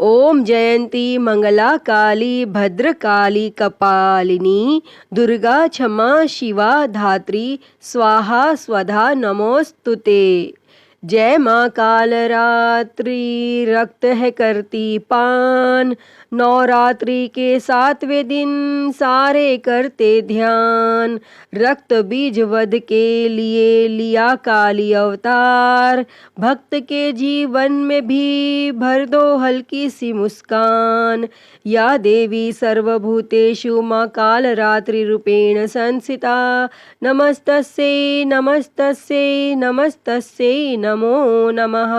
ओम जयंती मंगला काली भद्रकाली कपालिनी दुर्गा क्षमा शिवा धात्री स्वाहा स्वधा नमोस्तुते। जय माँ कालरात्रि रक्त है करती पान, नवरात्रि के 7वें दिन सारे करते ध्यान। रक्त बीज वध के लिए लिया काली अवतार, भक्त के जीवन में भी भर दो हल्की सी मुस्कान। या देवी सर्वभूतेषु माँ कालरात्रि रूपेण संस्थिता, नमस्तस्यै नमस्तस्यै नमस्तस्यै नमो नमः।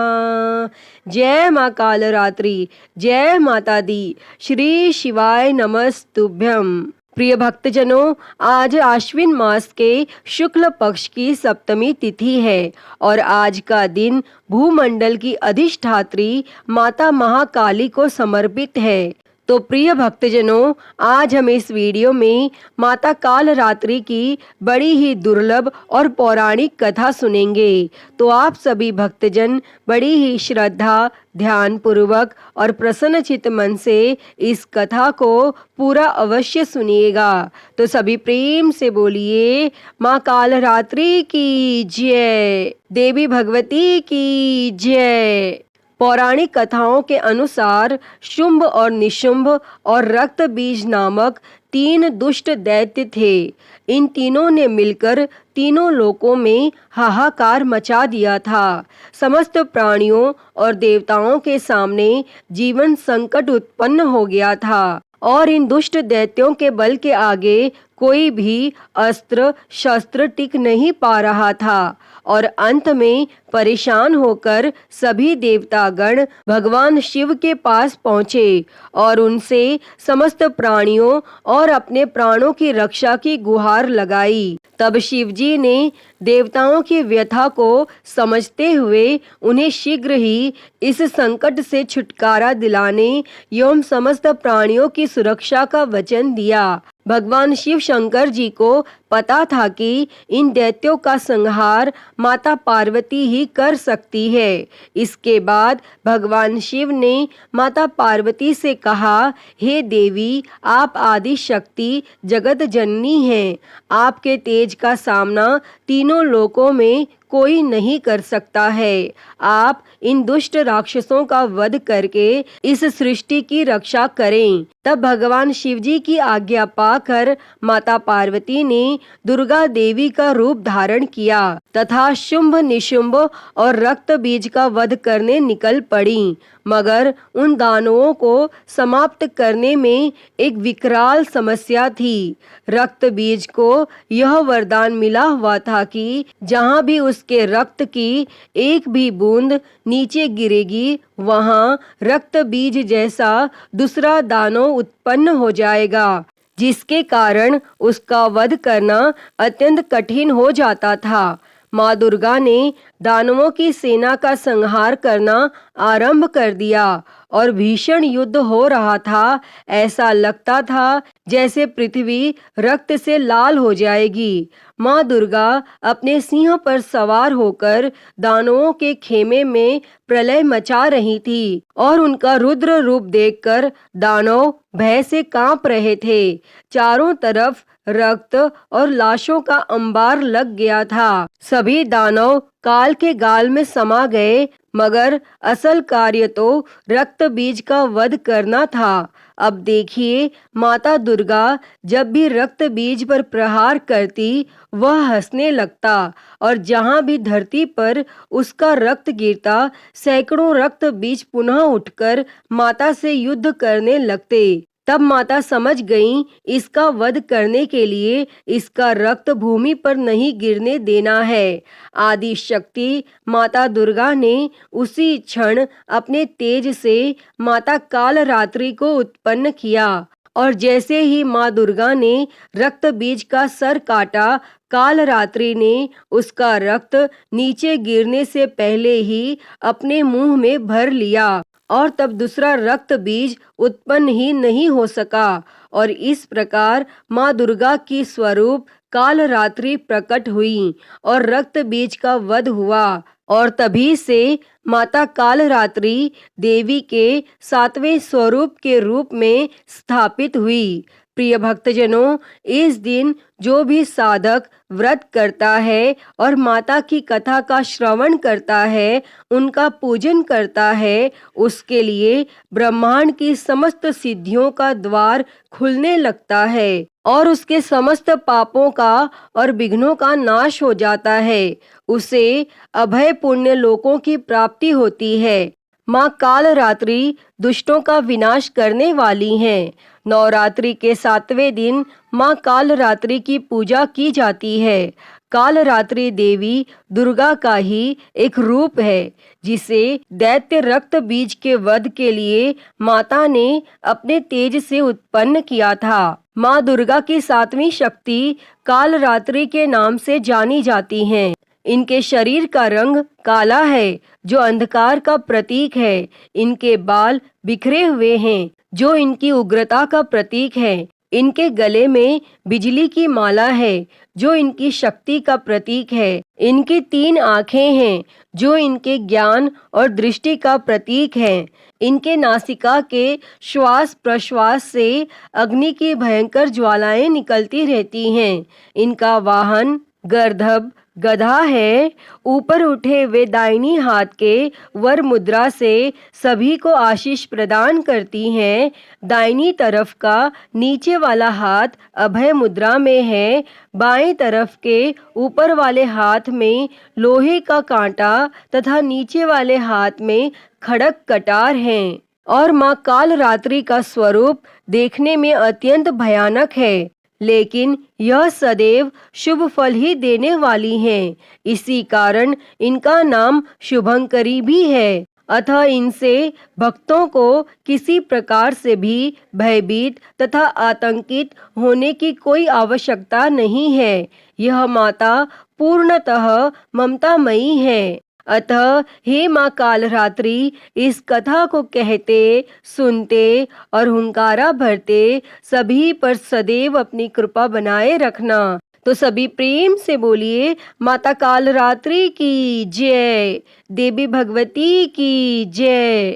जय माँ कालरात्रि, जय माता दी, श्री शिवाय नमस्तुभ्यम। प्रिय भक्तजनों, आज आश्विन मास के शुक्ल पक्ष की सप्तमी तिथि है और आज का दिन भूमंडल की अधिष्ठात्री माता महाकाली को समर्पित है। तो प्रिय भक्तजनों, आज हम इस वीडियो में माता कालरात्रि की बड़ी ही दुर्लभ और पौराणिक कथा सुनेंगे। तो आप सभी भक्तजन बड़ी ही श्रद्धा, ध्यान पूर्वक और प्रसन्नचित्त मन से इस कथा को पूरा अवश्य सुनिएगा। तो सभी प्रेम से बोलिए माँ कालरात्रि की जय, देवी भगवती की जय। पौराणिक कथाओं के अनुसार शुंभ और निशुंभ और रक्त बीज नामक 3 दुष्ट दैत्य थे। इन तीनों ने मिलकर तीनों लोकों में हाहाकार मचा दिया था। समस्त प्राणियों और देवताओं के सामने जीवन संकट उत्पन्न हो गया था और इन दुष्ट दैत्यों के बल के आगे कोई भी अस्त्र शस्त्र टिक नहीं पा रहा था और अंत में परेशान होकर सभी देवतागण भगवान शिव के पास पहुँचे और उनसे समस्त प्राणियों और अपने प्राणों की रक्षा की गुहार लगाई। तब शिवजी ने देवताओं की व्यथा को समझते हुए उन्हें शीघ्र ही इस संकट से छुटकारा दिलाने एवं समस्त प्राणियों की सुरक्षा का वचन दिया। भगवान शिव शंकर जी को पता था कि इन दैत्यों का संहार माता पार्वती ही कर सकती है। इसके बाद भगवान शिव ने माता पार्वती से कहा, हे देवी, आप आदि शक्ति जगत जननी हैं। आपके तेज का सामना तीनों लोकों में कोई नहीं कर सकता है। आप इन दुष्ट राक्षसों का वध करके इस सृष्टि की रक्षा करें। तब भगवान शिवजी की आज्ञा पाकर माता पार्वती ने दुर्गा देवी का रूप धारण किया तथा शुंभ निशुंभ और रक्त बीज का वध करने निकल पड़ी। मगर उन दानवों को समाप्त करने में एक विकराल समस्या थी। रक्त बीज को यह वरदान मिला हुआ था कि जहाँ भी उसके रक्त की एक भी बूंद नीचे गिरेगी, वहाँ रक्त बीज जैसा दूसरा दानव उत्पन्न हो जाएगा, जिसके कारण उसका वध करना अत्यंत कठिन हो जाता था। माँ दुर्गा ने दानवों की सेना का संहार करना आरंभ कर दिया और भीषण युद्ध हो रहा था। ऐसा लगता था जैसे पृथ्वी रक्त से लाल हो जाएगी। माँ दुर्गा अपने सिंह पर सवार होकर दानवों के खेमे में प्रलय मचा रही थी और उनका रुद्र रूप देखकर दानव भय से कांप रहे थे। चारों तरफ रक्त और लाशों का अंबार लग गया था। सभी दानव काल के गाल में समा गए, मगर असल कार्य तो रक्त बीज का वध करना था। अब देखिए, माता दुर्गा जब भी रक्त बीज पर प्रहार करती, वह हंसने लगता और जहाँ भी धरती पर उसका रक्त गिरता, सैकड़ों रक्त बीज पुनः उठकर माता से युद्ध करने लगते। तब माता समझ गईं, इसका वध करने के लिए इसका रक्त भूमि पर नहीं गिरने देना है। आदि शक्ति माता दुर्गा ने उसी क्षण अपने तेज से माता कालरात्रि को उत्पन्न किया और जैसे ही माँ दुर्गा ने रक्त बीज का सर काटा, कालरात्रि ने उसका रक्त नीचे गिरने से पहले ही अपने मुंह में भर लिया और तब दूसरा रक्त बीज उत्पन्न ही नहीं हो सका और इस प्रकार माँ दुर्गा की स्वरूप कालरात्रि प्रकट हुई और रक्त बीज का वध हुआ। और तभी से माता कालरात्रि देवी के 7वें स्वरूप के रूप में स्थापित हुई। प्रिय भक्तजनों, इस दिन जो भी साधक व्रत करता है और माता की कथा का श्रवण करता है, उनका पूजन करता है, उसके लिए ब्रह्मांड की समस्त सिद्धियों का द्वार खुलने लगता है और उसके समस्त पापों का और विघ्नों का नाश हो जाता है। उसे अभय पुण्य लोकों की प्राप्ति होती है। माँ कालरात्रि दुष्टों का विनाश करने वाली हैं। नवरात्रि के 7वें दिन माँ कालरात्रि की पूजा की जाती है। कालरात्रि देवी दुर्गा का ही एक रूप है, जिसे दैत्य रक्त बीज के वध के लिए माता ने अपने तेज से उत्पन्न किया था। माँ दुर्गा की 7वीं शक्ति कालरात्रि के नाम से जानी जाती हैं। इनके शरीर का रंग काला है, जो अंधकार का प्रतीक है। इनके बाल बिखरे हुए हैं, जो इनकी उग्रता का प्रतीक है। इनके गले में बिजली की माला है, जो इनकी शक्ति का प्रतीक है। इनकी 3 आँखें हैं, जो इनके ज्ञान और दृष्टि का प्रतीक है। इनके नासिका के श्वास प्रश्वास से अग्नि की भयंकर ज्वालाएं निकलती रहती हैं। इनका वाहन गर्दभ गधा है। ऊपर उठे हुए दाहिनी हाथ के वर मुद्रा से सभी को आशीष प्रदान करती हैं। दाहिनी तरफ का नीचे वाला हाथ अभय मुद्रा में है। बाएं तरफ के ऊपर वाले हाथ में लोहे का कांटा तथा नीचे वाले हाथ में खड़क कटार हैं। और माँ कालरात्रि का स्वरूप देखने में अत्यंत भयानक है, लेकिन यह सदैव शुभ फल ही देने वाली हैं। इसी कारण इनका नाम शुभंकरी भी है। अतः इनसे भक्तों को किसी प्रकार से भी भयभीत तथा आतंकित होने की कोई आवश्यकता नहीं है। यह माता पूर्णतः ममतामयी है। अतः हे माँ कालरात्रि, इस कथा को कहते, सुनते और हुंकारा भरते सभी पर सदैव अपनी कृपा बनाए रखना। तो सभी प्रेम से बोलिए, माता कालरात्रि की जय, देवी भगवती की जय।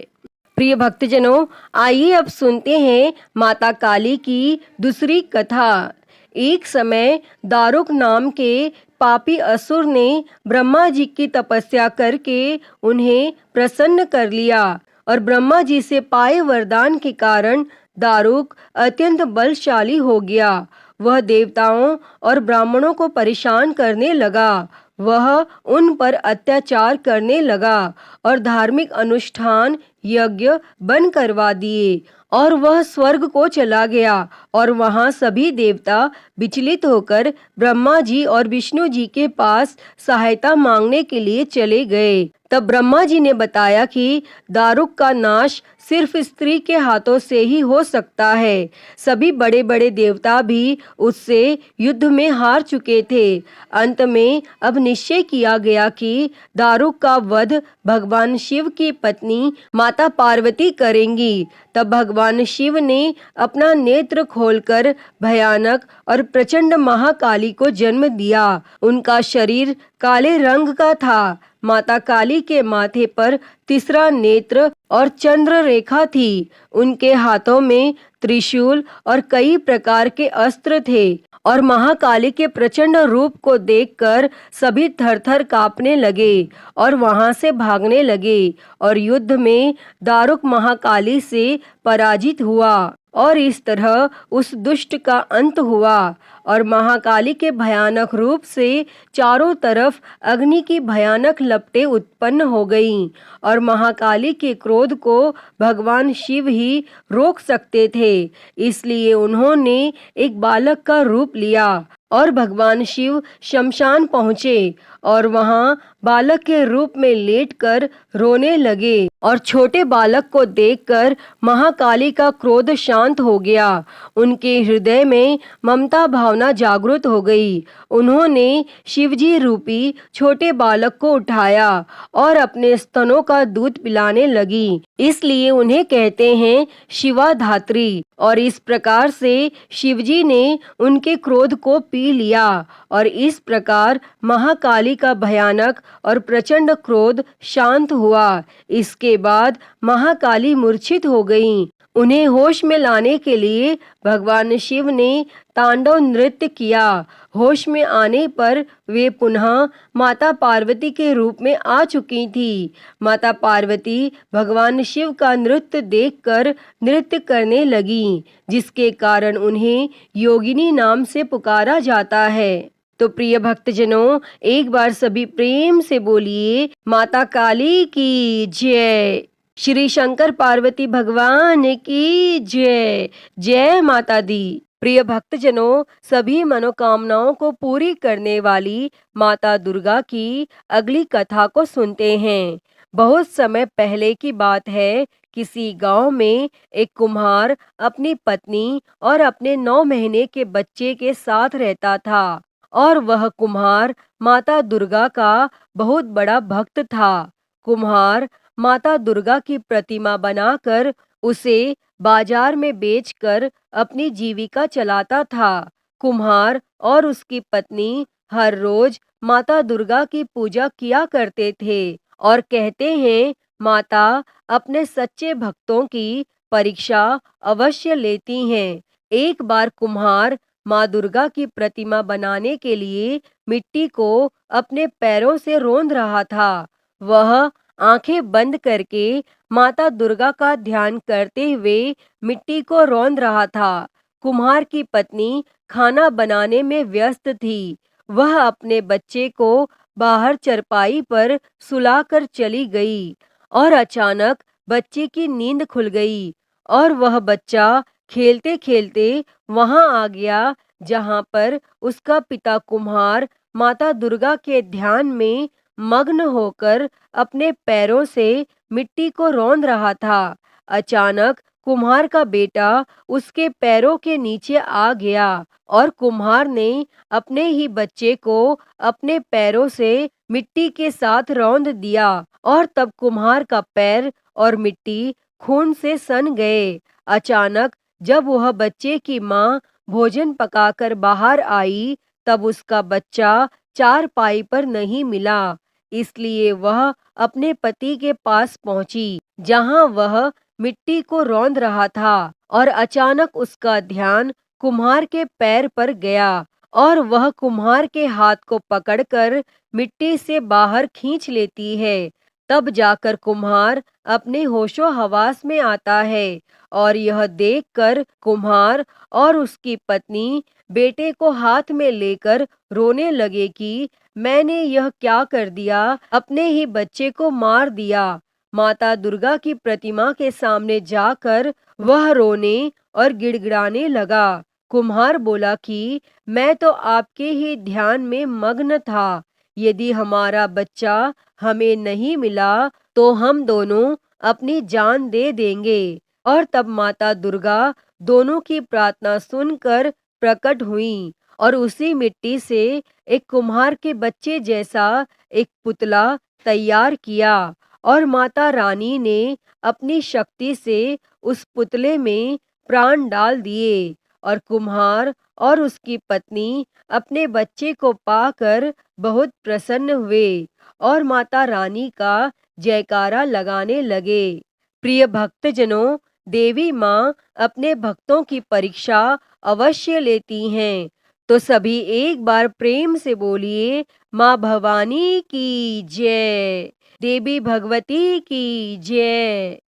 प्रिय भक्तजनों, आइए अब सुनते हैं माता काली की दूसरी कथा। एक समय दारुक नाम के पापी असुर ने ब्रह्मा जी की तपस्या करके उन्हें प्रसन्न कर लिया और ब्रह्मा जी से पाए वरदान के कारण दारुक अत्यंत बलशाली हो गया। वह देवताओं और ब्राह्मणों को परेशान करने लगा। वह उन पर अत्याचार करने लगा और धार्मिक अनुष्ठान यज्ञ बन करवा दिए और वह स्वर्ग को चला गया। और वहां सभी देवता विचलित होकर ब्रह्मा जी और विष्णु जी के पास सहायता मांगने के लिए चले गए। तब ब्रह्मा जी ने बताया कि दारुक का नाश सिर्फ स्त्री के हाथों से ही हो सकता है। सभी बड़े बड़े देवता भी उससे युद्ध में हार चुके थे। अंत में अब निश्चय किया गया कि दारुक का वध भगवान शिव की पत्नी माता पार्वती करेंगी। तब भगवान शिव ने अपना नेत्र खोलकर भयानक और प्रचंड महाकाली को जन्म दिया। उनका शरीर काले रंग का था। माता काली के माथे पर तीसरा नेत्र और चंद्र रेखा थी। उनके हाथों में त्रिशूल और कई प्रकार के अस्त्र थे। और महाकाली के प्रचंड रूप को देखकर सभी थरथर कांपने लगे और वहां से भागने लगे। और युद्ध में दारुक महाकाली से पराजित हुआ और इस तरह उस दुष्ट का अंत हुआ। और महाकाली के भयानक रूप से चारों तरफ अग्नि की भयानक लपटें उत्पन्न हो गईं। और महाकाली के क्रोध को भगवान शिव ही रोक सकते थे, इसलिए उन्होंने एक बालक का रूप लिया और भगवान शिव शमशान पहुँचे और वहां बालक के रूप में लेटकर रोने लगे। और छोटे बालक को देखकर महाकाली का क्रोध शांत हो गया। उनके हृदय में ममता भावना जागृत हो गई। उन्होंने शिवजी रूपी छोटे बालक को उठाया और अपने स्तनों का दूध पिलाने लगी। इसलिए उन्हें कहते हैं शिवा धात्री। और इस प्रकार से शिवजी ने उनके क्रोध को पी लिया और इस प्रकार महाकाली का भयानक और प्रचंड क्रोध शांत हुआ। इसके बाद महाकाली मूर्छित हो गईं। उन्हें होश में लाने के लिए भगवान शिव ने तांडव नृत्य किया। होश में आने पर वे पुनः माता पार्वती के रूप में आ चुकी थी। माता पार्वती भगवान शिव का नृत्य देखकर नृत्य करने लगीं, जिसके कारण उन्हें योगिनी नाम से पुकारा जाता है। तो प्रिय भक्तजनों, एक बार सभी प्रेम से बोलिए माता काली की जय। श्री शंकर पार्वती भगवान की जय। जय माता दी। प्रिय भक्तजनों, सभी मनोकामनाओं को पूरी करने वाली माता दुर्गा की अगली कथा को सुनते हैं। बहुत समय पहले की बात है। किसी गांव में एक कुम्हार अपनी पत्नी और अपने 9 महीने के बच्चे के साथ रहता था और वह कुम्हार माता दुर्गा का बहुत बड़ा भक्त था। कुम्हार माता दुर्गा की प्रतिमा बनाकर उसे बाजार में बेचकर अपनी जीविका चलाता था। कुम्हार और उसकी पत्नी हर रोज माता दुर्गा की पूजा किया करते थे और कहते हैं माता अपने सच्चे भक्तों की परीक्षा अवश्य लेती हैं। एक बार कुम्हार माँ दुर्गा की प्रतिमा बनाने के लिए मिट्टी को अपने पैरों से रौंद रहा था। वह आंखें बंद करके माता दुर्गा का ध्यान करते हुए मिट्टी को रौंद रहा था। कुम्हार की पत्नी खाना बनाने में व्यस्त थी। वह अपने बच्चे को बाहर चरपाई पर सुलाकर चली गई और अचानक बच्चे की नींद खुल गई और वह बच्चा खेलते खेलते वहां आ गया जहां पर उसका पिता कुम्हार माता दुर्गा के ध्यान में मग्न होकर अपने पैरों से मिट्टी को रौंद रहा था। अचानक कुम्हार का बेटा उसके पैरों के नीचे आ गया और कुम्हार ने अपने ही बच्चे को अपने पैरों से मिट्टी के साथ रौंद दिया और तब कुम्हार का पैर और मिट्टी खून से सन गए। अचानक जब वह बच्चे की माँ भोजन पकाकर बाहर आई तब उसका बच्चा चारपाई पर नहीं मिला। इसलिए वह अपने पति के पास पहुंची जहां वह मिट्टी को रौंद रहा था और अचानक उसका ध्यान कुम्हार के पैर पर गया और वह कुम्हार के हाथ को पकड़कर मिट्टी से बाहर खींच लेती है। तब जाकर कुम्हार अपने होशो हवास में आता है और यह देखकर कुम्हार और उसकी पत्नी बेटे को हाथ में लेकर रोने लगे कि मैंने यह क्या कर दिया, अपने ही बच्चे को मार दिया। माता दुर्गा की प्रतिमा के सामने जाकर वह रोने और गिड़गिड़ाने लगा। कुम्हार बोला कि मैं तो आपके ही ध्यान में मग्न था। यदि हमारा बच्चा हमें नहीं मिला तो हम दोनों अपनी जान दे देंगे। और तब माता दुर्गा दोनों की प्रार्थना सुनकर प्रकट हुई और उसी मिट्टी से एक कुम्हार के बच्चे जैसा एक पुतला तैयार किया और माता रानी ने अपनी शक्ति से उस पुतले में प्राण डाल दिए और कुम्हार और उसकी पत्नी अपने बच्चे को पाकर बहुत प्रसन्न हुए और माता रानी का जयकारा लगाने लगे। प्रिय भक्तजनों, देवी माँ अपने भक्तों की परीक्षा अवश्य लेती हैं। तो सभी एक बार प्रेम से बोलिए माँ भवानी की जय। देवी भगवती की जय।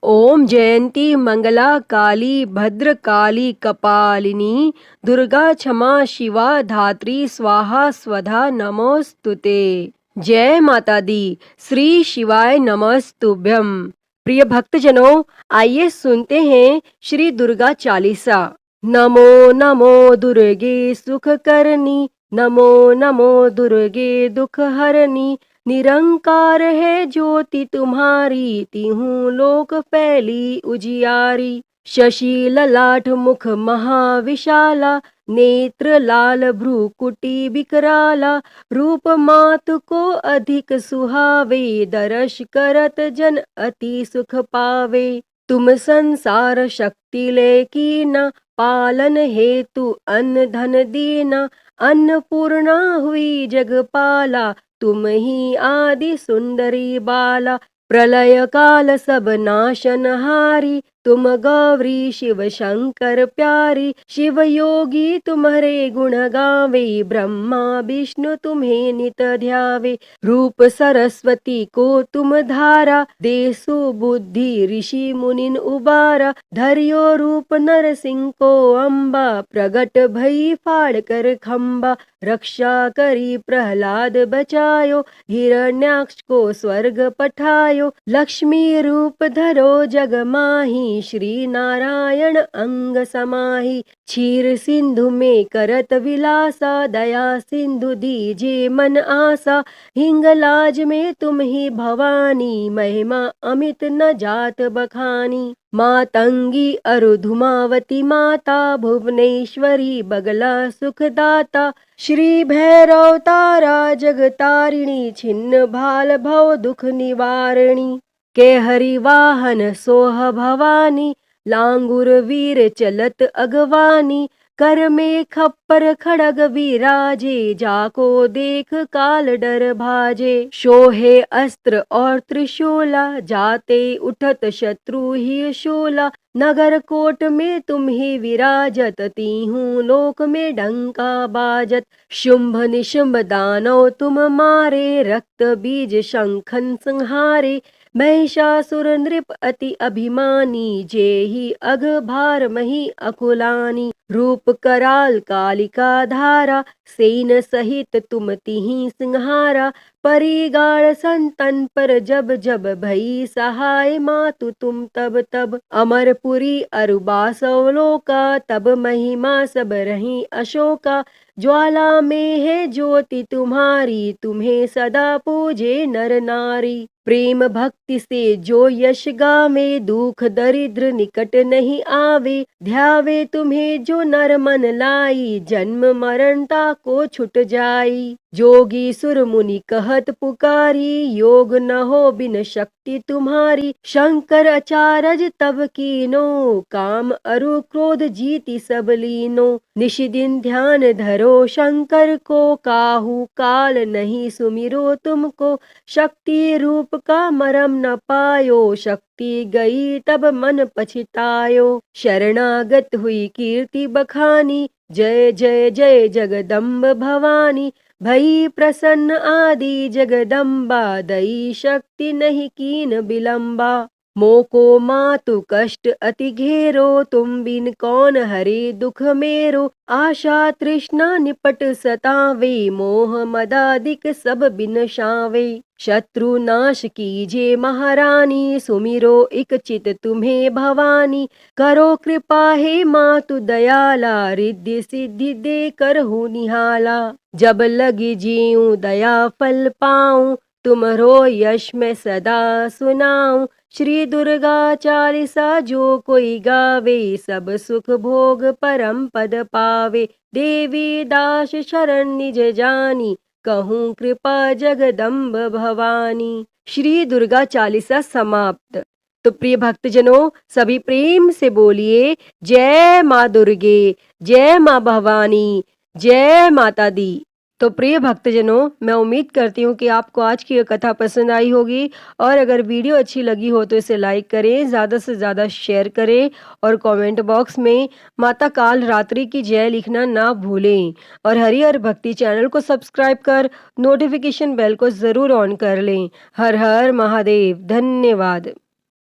ओम जयंती मंगला काली भद्र काली कपालिनी दुर्गा क्षमा शिवा धात्री स्वाहा स्वधा नमोस्तुते। जय माता दी। श्री शिवाय नमस्तुभ्यम। प्रिय भक्तजनों, आइए सुनते हैं श्री दुर्गा चालीसा। नमो नमो दुर्गे सुख करनी, नमो नमो दुर्गे दुख हरनी, निरंकार है ज्योति तुम्हारी, तिहूं लोक फैली उजियारी। शशि ललाट मुख महाविशाला, नेत्र लाल भ्रूकुटी विकराला, रूप मात को अधिक सुहावे, दर्श करत जन अति सुख पावे। तुम संसार शक्ति ले कीना, पालन हेतु अन्न धन दीना, अन्नपूर्णा हुई जगपाला, तुम ही आदि सुंदरी बाला, प्रलय काल सब नाशनहारी, तुम गौरी शिव शंकर प्यारी, शिव योगी तुम्हारे गुण गावे, ब्रह्मा विष्णु तुम्हें नित ध्यावे, रूप सरस्वती को तुम धारा, देसु बुद्धि ऋषि मुनिन उबारा, धरियो रूप नरसिंह को अम्बा, प्रगट भई फाड़ कर खम्बा, रक्षा करी प्रहलाद बचायो, हिरण्याक्ष को स्वर्ग पठायो, लक्ष्मी रूप धरो जग माही, श्री नारायण अंग समाही, क्षीर सिंधु में करत विलासा, दया सिंधु दीजे मन आसा, हिंगलाज में तुम ही भवानी, महिमा अमित न जात बखानी, मातंगी अरुधुमावती माता, भुवनेश्वरी बगला सुखदाता, श्री भैरव तारा जगतारिणी, छिन्न भाल भव दुख निवारणी, के हरि वाहन सोह भवानी, लांगुर वीर चलत अगवानी, कर में खप्पर खड़ग विराजे, जाको देख काल डर भाजे, शोहे अस्त्र और त्रिशूला, जाते उठत शत्रु ही शूला, नगर कोट में तुम ही विराजत, तीहूं लोक में डंका बाजत, शुंभ निशुंभ दानव तुम मारे, रक्त बीज शंखन संहारे, महिषासुर नृप अति अभिमानी, जेहि अघ भार मही अकुलानी, रूप कराल कालिका धारा, सेन सहित तुम तिहि सिंहारा, परिगाड़ संतन पर जब जब भई सहाय, मातु तुम तब तब, अमरपुरी अरुबासव लोका, तब महिमा सब रही अशोका, ज्वाला में है ज्योति तुम्हारी, तुम्हें सदा पूजे नर नारी, प्रेम भक्ति से जो यश गावे, दुख दरिद्र निकट नहीं आवे, ध्यावे तुम्हें जो नर मन लाई, जन्म मरणता को छुट जाई, जोगी सुर मुनि कहत पुकारी, योग न हो बिन शक्ति तुम्हारी, शंकर अचारज तब कीनो, काम अरु क्रोध जीति सब लीनो, निश दिन ध्यान धरो शंकर को, काहू काल नहीं सुमिरो तुमको, शक्ति रूप का मरम न पायो, शक्ति गई तब मन पछतायो, शरणागत हुई कीर्ति बखानी, जय जय जय जगदम्ब भवानी, भई प्रसन्न आदि जगदम्बा, दई शक्ति नहीं कीन विलंबा, मोको मातु कष्ट अति घेरो, तुम बिन कौन हरे दुख मेरो, आशा तृष्णा निपट सतावे, मोह मदादिक सब बिनशावे, शत्रु नाश कीजे महारानी, सुमिरो इक चित तुम्हें भवानी, करो कृपा हे मातु दयाला, रिद्धि सिद्धि दे कर हो निहाला, जब लगी जीऊं दया फल पाऊं, तुम्हरो यश में सदा सुनाऊं, श्री दुर्गा चालीसा जो कोई गावे, सब सुख भोग परम पद पावे, देवी दास शरण निज जानी, कहूँ कृपा जगदम्ब भवानी। श्री दुर्गा चालीसा समाप्त। तो प्रिय भक्तजनों, सभी प्रेम से बोलिए जय माँ दुर्गे, जय माँ भवानी, जय माता दी। तो प्रिय भक्तजनों, मैं उम्मीद करती हूँ कि आपको आज की यह कथा पसंद आई होगी, और अगर वीडियो अच्छी लगी हो तो इसे लाइक करें, ज़्यादा से ज़्यादा शेयर करें, और कमेंट बॉक्स में माता काल रात्रि की जय लिखना ना भूलें, और हरिहर भक्ति चैनल को सब्सक्राइब कर नोटिफिकेशन बेल को ज़रूर ऑन कर लें। हर हर महादेव। धन्यवाद।